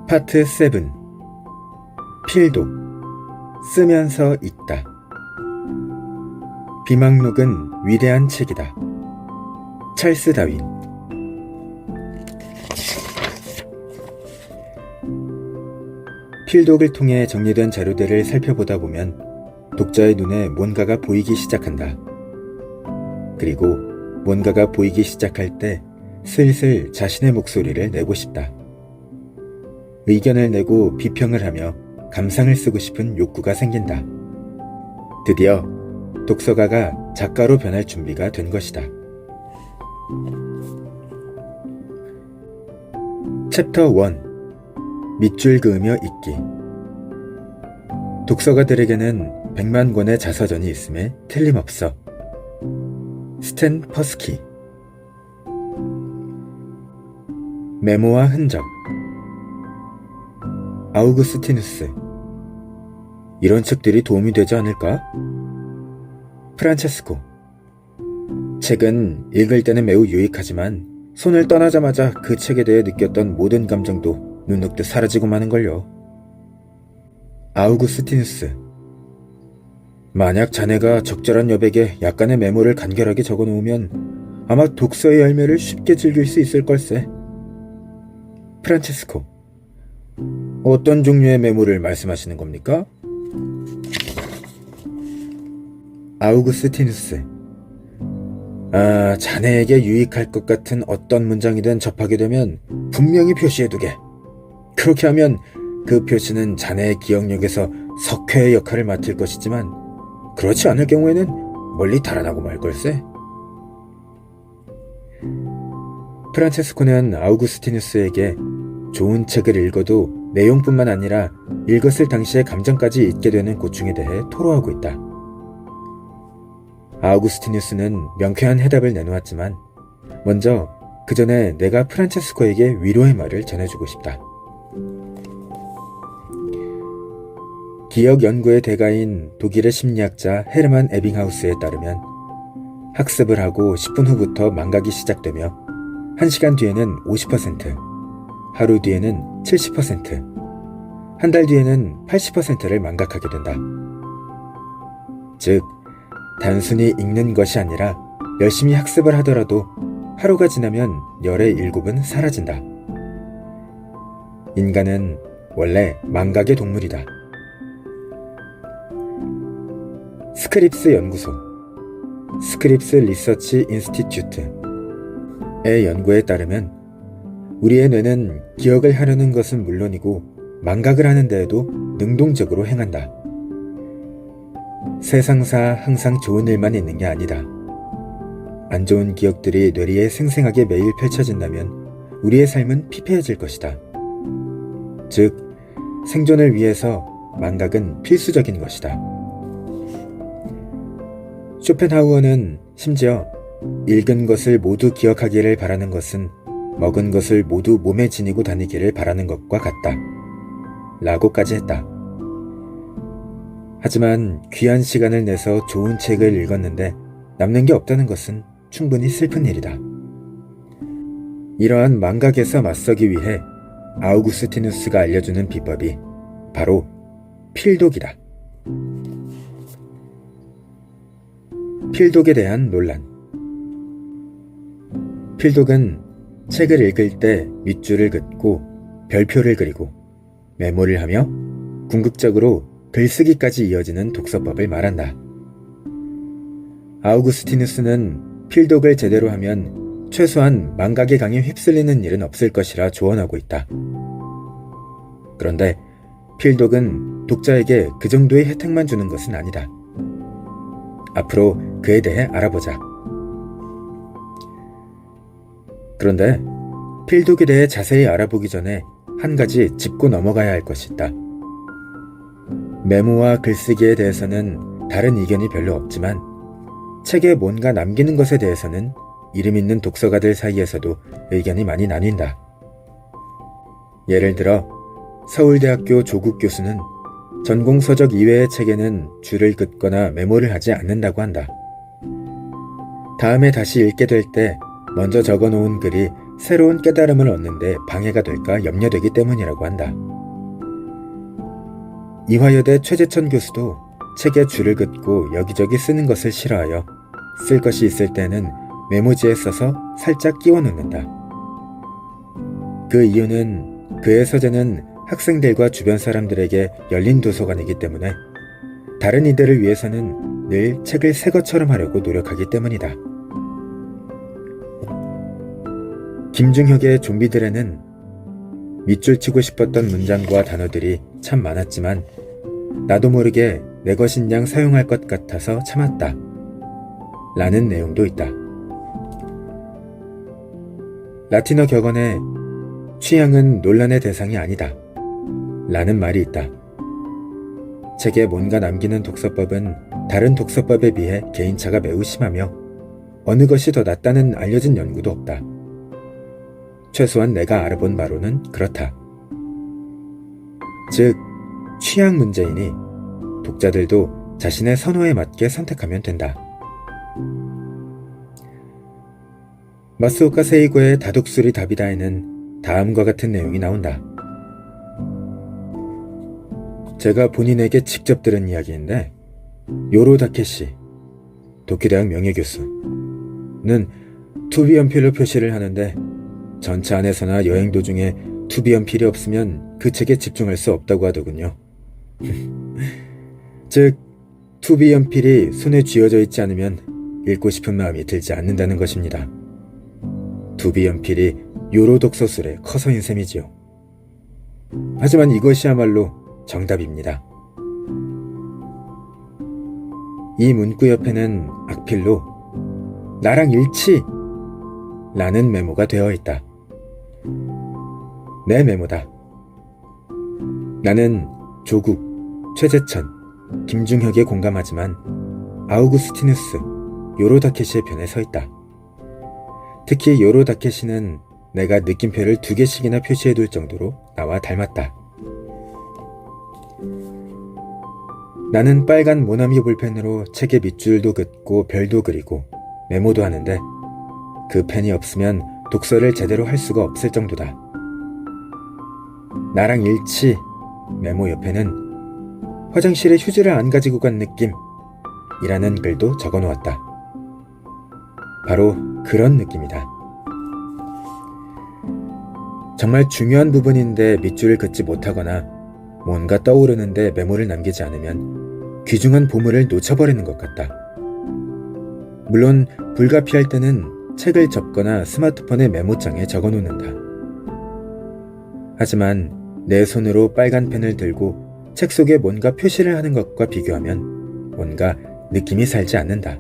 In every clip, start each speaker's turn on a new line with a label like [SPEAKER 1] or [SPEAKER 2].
[SPEAKER 1] 파트 7. 필독. 쓰면서 읽다. 비망록은 위대한 책이다. 찰스 다윈. 필독을 통해 정리된 자료들을 살펴보다 보면 독자의 눈에 뭔가가 보이기 시작한다. 그리고 뭔가가 보이기 시작할 때 슬슬 자신의 목소리를 내고 싶다. 의견을 내고 비평을 하며 감상을 쓰고 싶은 욕구가 생긴다. 드디어 독서가가 작가로 변할 준비가 된 것이다. 챕터 1. 밑줄 그으며 읽기. 독서가들에게는 100만 권의 자서전이 있음에 틀림없어. 스탠 퍼스키. 메모와 흔적. 아우구스티누스. 이런 책들이 도움이 되지 않을까? 프란체스코. 책은 읽을 때는 매우 유익하지만 손을 떠나자마자 그 책에 대해 느꼈던 모든 감정도 눈녹듯 사라지고 마는걸요. 아우구스티누스. 만약 자네가 적절한 여백에 약간의 메모를 간결하게 적어놓으면 아마 독서의 열매를 쉽게 즐길 수 있을 걸세. 프란체스코. 어떤 종류의 메모를 말씀하시는 겁니까? 아우구스티누스. 자네에게 유익할 것 같은 어떤 문장이든 접하게 되면 분명히 표시해두게. 그렇게 하면 그 표시는 자네의 기억력에서 석회의 역할을 맡을 것이지만 그렇지 않을 경우에는 멀리 달아나고 말 걸세. 프란체스코는 아우구스티누스에게 좋은 책을 읽어도 내용뿐만 아니라 읽었을 당시의 감정까지 잊게 되는 고충에 대해 토로하고 있다. 아우구스티누스는 명쾌한 해답을 내놓았지만 먼저 그 전에 내가 프란체스코에게 위로의 말을 전해주고 싶다. 기억 연구의 대가인 독일의 심리학자 헤르만 에빙하우스에 따르면 학습을 하고 10분 후부터 망각이 시작되며 1시간 뒤에는 50%, 하루 뒤에는 70%, 한 달 뒤에는 80%를 망각하게 된다. 즉, 단순히 읽는 것이 아니라 열심히 학습을 하더라도 하루가 지나면 열의 7은 사라진다. 인간은 원래 망각의 동물이다. 스크립스 연구소, 스크립스 리서치 인스티튜트의 연구에 따르면 우리의 뇌는 기억을 하려는 것은 물론이고 망각을 하는 데에도 능동적으로 행한다. 세상사 항상 좋은 일만 있는 게 아니다. 안 좋은 기억들이 뇌리에 생생하게 매일 펼쳐진다면 우리의 삶은 피폐해질 것이다. 즉, 생존을 위해서 망각은 필수적인 것이다. 쇼펜하우어는 심지어 읽은 것을 모두 기억하기를 바라는 것은 먹은 것을 모두 몸에 지니고 다니기를 바라는 것과 같다. 라고까지 했다. 하지만 귀한 시간을 내서 좋은 책을 읽었는데 남는 게 없다는 것은 충분히 슬픈 일이다. 이러한 망각에서 맞서기 위해 아우구스티누스가 알려주는 비법이 바로 필독이다. 필독에 대한 논란. 필독은 책을 읽을 때 밑줄을 긋고 별표를 그리고 메모를 하며 궁극적으로 글쓰기까지 이어지는 독서법을 말한다. 아우구스티누스는 필독을 제대로 하면 최소한 망각의 강에 휩쓸리는 일은 없을 것이라 조언하고 있다. 그런데 필독은 독자에게 그 정도의 혜택만 주는 것은 아니다. 앞으로 그에 대해 알아보자. 그런데 필독에 대해 자세히 알아보기 전에 한 가지 짚고 넘어가야 할 것이 있다. 메모와 글쓰기에 대해서는 다른 의견이 별로 없지만 책에 뭔가 남기는 것에 대해서는 이름 있는 독서가들 사이에서도 의견이 많이 나뉜다. 예를 들어 서울대학교 조국 교수는 전공서적 이외의 책에는 줄을 긋거나 메모를 하지 않는다고 한다. 다음에 다시 읽게 될 때 먼저 적어놓은 글이 새로운 깨달음을 얻는데 방해가 될까 염려되기 때문이라고 한다. 이화여대 최재천 교수도 책에 줄을 긋고 여기저기 쓰는 것을 싫어하여 쓸 것이 있을 때는 메모지에 써서 살짝 끼워 넣는다. 그 이유는 그의 서재는 학생들과 주변 사람들에게 열린 도서관이기 때문에 다른 이들을 위해서는 늘 책을 새 것처럼 하려고 노력하기 때문이다. 김중혁의 좀비들에는 밑줄 치고 싶었던 문장과 단어들이 참 많았지만 나도 모르게 내 것인 양 사용할 것 같아서 참았다. 라는 내용도 있다. 라틴어 격언에 취향은 논란의 대상이 아니다. 라는 말이 있다. 책에 뭔가 남기는 독서법은 다른 독서법에 비해 개인차가 매우 심하며 어느 것이 더 낫다는 알려진 연구도 없다. 최소한 내가 알아본 바로는 그렇다. 즉, 취향 문제이니 독자들도 자신의 선호에 맞게 선택하면 된다. 마스오카 세이고의 다독술이 답이다에는 다음과 같은 내용이 나온다. 제가 본인에게 직접 들은 이야기인데 요로 다케시, 도쿄대학 명예교수는 투비 연필로 표시를 하는데 전차 안에서나 여행 도중에 투비 연필이 없으면 그 책에 집중할 수 없다고 하더군요. 즉, 투비 연필이 손에 쥐어져 있지 않으면 읽고 싶은 마음이 들지 않는다는 것입니다. 투비 연필이 요로 독서술의 커서인 셈이지요. 하지만 이것이야말로 정답입니다. 이 문구 옆에는 악필로 나랑 일치! 라는 메모가 되어 있다. 내 메모다. 나는 조국, 최재천, 김중혁에 공감하지만 아우구스티누스, 요로 다케시의 편에 서 있다. 특히 요로 다케시는 내가 느낌표를 2개씩이나 표시해둘 정도로 나와 닮았다. 나는 빨간 모나미 볼펜으로 책에 밑줄도 긋고 별도 그리고 메모도 하는데 그 펜이 없으면 독서를 제대로 할 수가 없을 정도다. 나랑 일치 메모 옆에는 화장실에 휴지를 안 가지고 간 느낌 이라는 글도 적어 놓았다. 바로 그런 느낌이다. 정말 중요한 부분인데 밑줄을 긋지 못하거나 뭔가 떠오르는데 메모를 남기지 않으면 귀중한 보물을 놓쳐버리는 것 같다. 물론 불가피할 때는 책을 접거나 스마트폰의 메모장에 적어놓는다. 하지만 내 손으로 빨간 펜을 들고 책 속에 뭔가 표시를 하는 것과 비교하면 뭔가 느낌이 살지 않는다.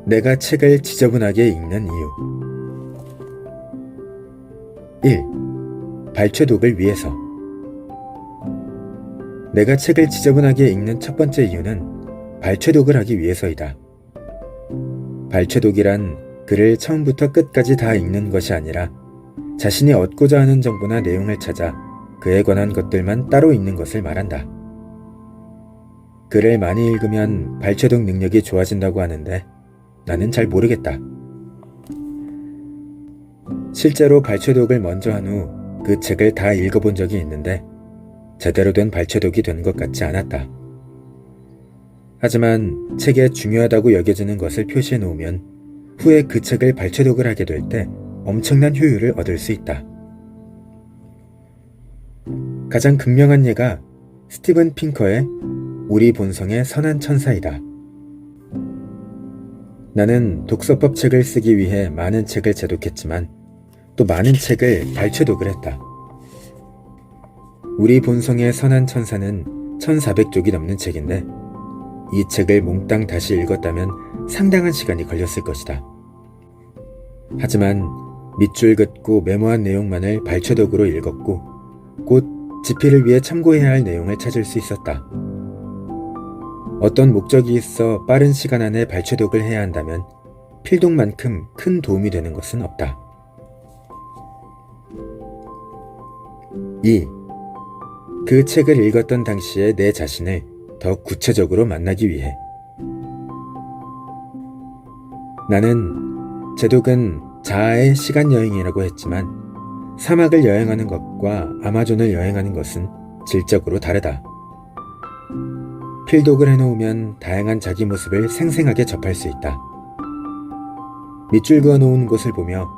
[SPEAKER 1] 내가 책을 지저분하게 읽는 이유. 1. 발췌독을 위해서. 내가 책을 지저분하게 읽는 첫 번째 이유는 발췌독을 하기 위해서이다. 발췌독이란 글을 처음부터 끝까지 다 읽는 것이 아니라 자신이 얻고자 하는 정보나 내용을 찾아 그에 관한 것들만 따로 읽는 것을 말한다. 글을 많이 읽으면 발췌독 능력이 좋아진다고 하는데 나는 잘 모르겠다. 실제로 발췌독을 먼저 한 후 그 책을 다 읽어본 적이 있는데 제대로 된 발췌독이 된 것 같지 않았다. 하지만 책에 중요하다고 여겨지는 것을 표시해 놓으면 후에 그 책을 발췌독을 하게 될 때 엄청난 효율을 얻을 수 있다. 가장 극명한 예가 스티븐 핑커의 우리 본성의 선한 천사이다. 나는 독서법 책을 쓰기 위해 많은 책을 제독했지만 또 많은 책을 발췌독을 했다. 우리 본성의 선한 천사는 1400쪽이 넘는 책인데 이 책을 몽땅 다시 읽었다면 상당한 시간이 걸렸을 것이다. 하지만 밑줄 긋고 메모한 내용만을 발췌독으로 읽었고 곧 집필을 위해 참고해야 할 내용을 찾을 수 있었다. 어떤 목적이 있어 빠른 시간 안에 발췌독을 해야 한다면 필독만큼 큰 도움이 되는 것은 없다. 2. 그 책을 읽었던 당시의 내 자신을 더 구체적으로 만나기 위해. 나는 제독은 자아의 시간여행이라고 했지만 사막을 여행하는 것과 아마존을 여행하는 것은 질적으로 다르다. 필독을 해놓으면 다양한 자기 모습을 생생하게 접할 수 있다. 밑줄 그어 놓은 곳을 보며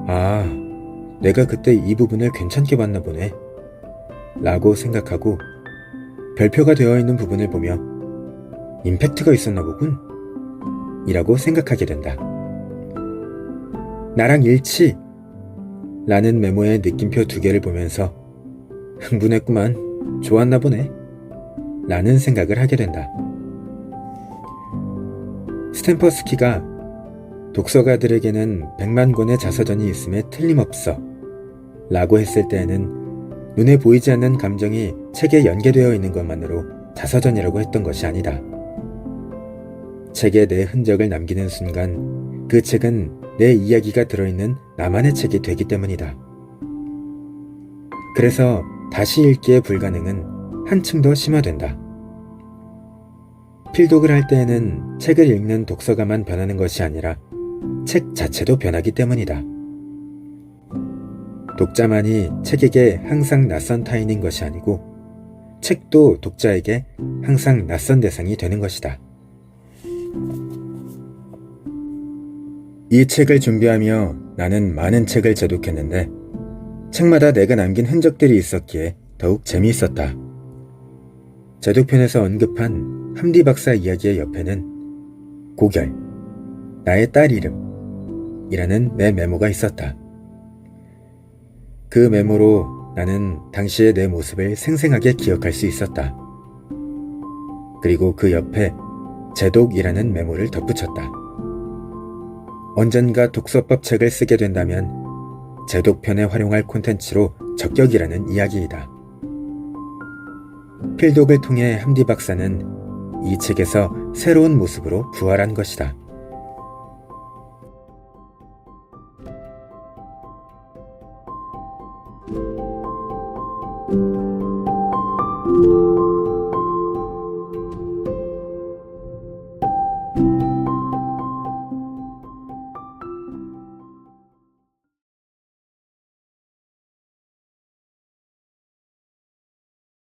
[SPEAKER 1] 아, 내가 그때 이 부분을 괜찮게 봤나 보네 라고 생각하고 별표가 되어 있는 부분을 보며 임팩트가 있었나 보군 이라고 생각하게 된다. 나랑 일치! 라는 메모의 느낌표 2개를 보면서 흥분했구만, 좋았나 보네 라는 생각을 하게 된다. 스탬퍼스키가 독서가들에게는 100만 권의 자서전이 있음에 틀림없어 라고 했을 때에는 눈에 보이지 않는 감정이 책에 연계되어 있는 것만으로 자서전이라고 했던 것이 아니다. 책에 내 흔적을 남기는 순간 그 책은 내 이야기가 들어있는 나만의 책이 되기 때문이다. 그래서 다시 읽기의 불가능은 한층 더 심화된다. 필독을 할 때에는 책을 읽는 독서가만 변하는 것이 아니라 책 자체도 변하기 때문이다. 독자만이 책에게 항상 낯선 타인인 것이 아니고 책도 독자에게 항상 낯선 대상이 되는 것이다. 이 책을 준비하며 나는 많은 책을 제독했는데 책마다 내가 남긴 흔적들이 있었기에 더욱 재미있었다. 제독편에서 언급한 함디 박사 이야기의 옆에는 고결, 나의 딸 이름 이라는 내 메모가 있었다. 그 메모로 나는 당시의 내 모습을 생생하게 기억할 수 있었다. 그리고 그 옆에 제독이라는 메모를 덧붙였다. 언젠가 독서법 책을 쓰게 된다면 제독편에 활용할 콘텐츠로 적격이라는 이야기이다. 필독을 통해 함디 박사는 이 책에서 새로운 모습으로 부활한 것이다.